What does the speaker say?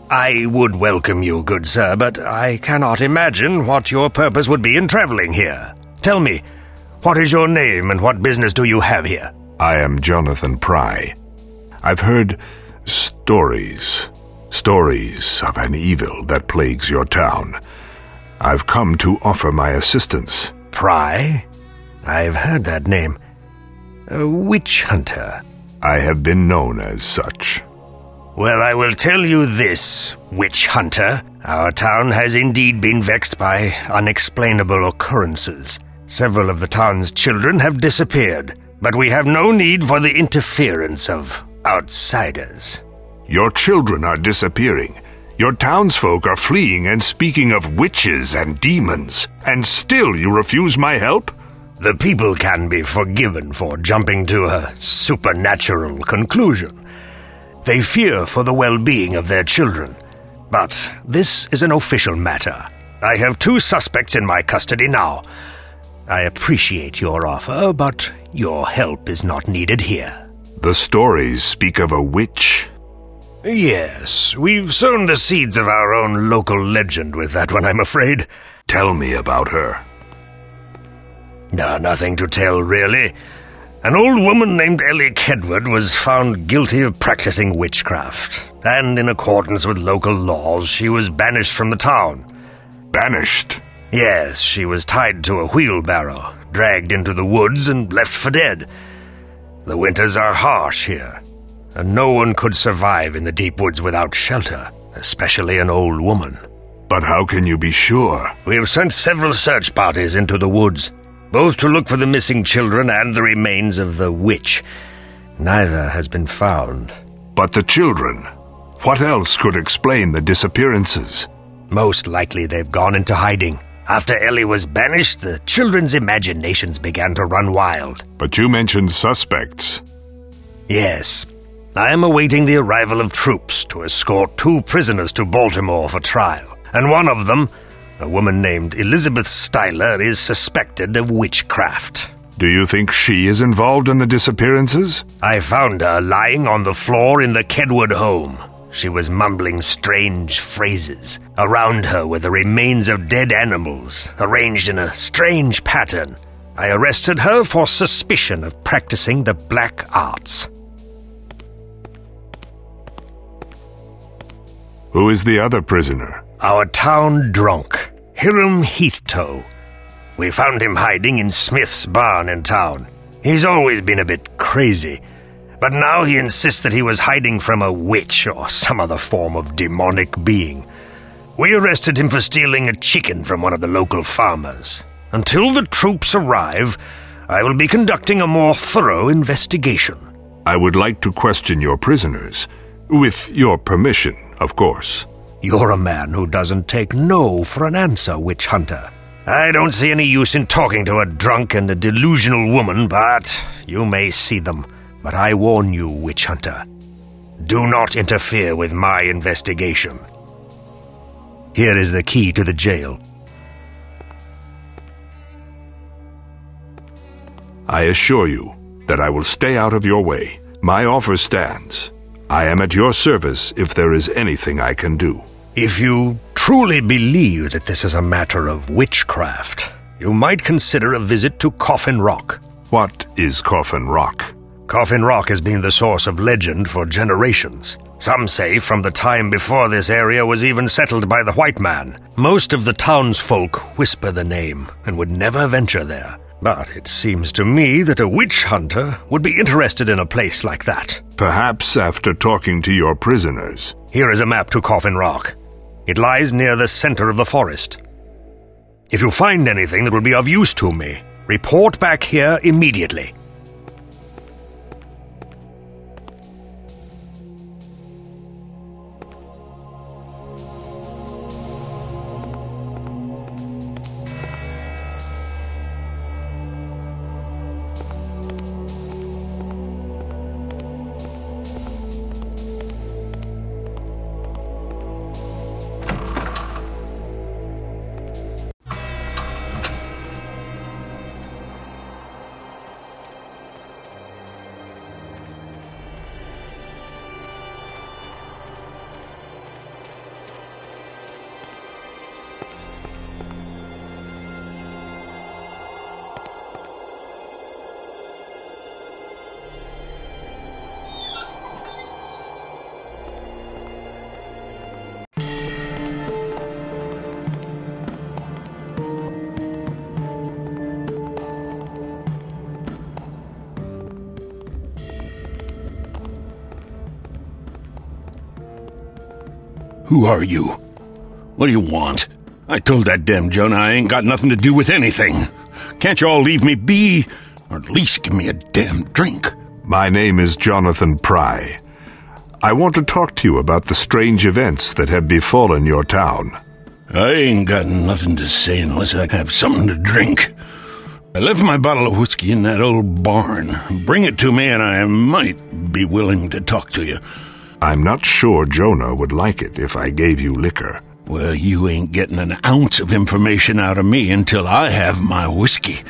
I would welcome you, good sir, but I cannot imagine what your purpose would be in traveling here. Tell me, what is your name and what business do you have here? I am Jonathan Pry. I've heard stories of an evil that plagues your town. I've come to offer my assistance. Pry? I've heard that name. A witch hunter. I have been known as such. Well, I will tell you this, witch hunter. Our town has indeed been vexed by unexplainable occurrences. Several of the town's children have disappeared, but we have no need for the interference of outsiders. Your children are disappearing. Your townsfolk are fleeing and speaking of witches and demons, and still you refuse my help? The people can be forgiven for jumping to a supernatural conclusion. They fear for the well-being of their children. But this is an official matter. I have 2 suspects in my custody now. I appreciate your offer, but your help is not needed here. The stories speak of a witch. Yes, we've sown the seeds of our own local legend with that one, I'm afraid. Tell me about her. Nothing to tell, really. An old woman named Elly Kedward was found guilty of practicing witchcraft, and in accordance with local laws, she was banished from the town. Banished? Yes, she was tied to a wheelbarrow, dragged into the woods, and left for dead. The winters are harsh here, and no one could survive in the deep woods without shelter, especially an old woman. But how can you be sure? We have sent several search parties into the woods, both to look for the missing children and the remains of the witch. Neither has been found. But the children? What else could explain the disappearances? Most likely they've gone into hiding. After Elly was banished, the children's imaginations began to run wild. But you mentioned suspects. Yes. I am awaiting the arrival of troops to escort 2 prisoners to Baltimore for trial, and one of them, a woman named Elizabeth Styler, is suspected of witchcraft. Do you think she is involved in the disappearances? I found her lying on the floor in the Kedward home. She was mumbling strange phrases. Around her were the remains of dead animals, arranged in a strange pattern. I arrested her for suspicion of practicing the black arts. Who is the other prisoner? Our town drunk, Hiram Heathtoe. We found him hiding in Smith's barn in town. He's always been a bit crazy, but now he insists that he was hiding from a witch or some other form of demonic being. We arrested him for stealing a chicken from one of the local farmers. Until the troops arrive, I will be conducting a more thorough investigation. I would like to question your prisoners, with your permission, of course. You're a man who doesn't take no for an answer, witch hunter. I don't see any use in talking to a drunk and a delusional woman, but you may see them. But I warn you, witch hunter, do not interfere with my investigation. Here is the key to the jail. I assure you that I will stay out of your way. My offer stands. I am at your service if there is anything I can do. If you truly believe that this is a matter of witchcraft, you might consider a visit to Coffin Rock. What is Coffin Rock? Coffin Rock has been the source of legend for generations. Some say from the time before this area was even settled by the white man. Most of the townsfolk whisper the name and would never venture there. But it seems to me that a witch hunter would be interested in a place like that. Perhaps after talking to your prisoners. Here is a map to Coffin Rock. It lies near the center of the forest. If you find anything that will be of use to me, report back here immediately. Who are you? What do you want? I told that damn Jonah I ain't got nothing to do with anything. Can't you all leave me be? Or at least give me a damn drink? My name is Jonathan Pry. I want to talk to you about the strange events that have befallen your town. I ain't got nothing to say unless I have something to drink. I left my bottle of whiskey in that old barn. Bring it to me and I might be willing to talk to you. I'm not sure Jonah would like it if I gave you liquor. Well, you ain't getting an ounce of information out of me until I have my whiskey.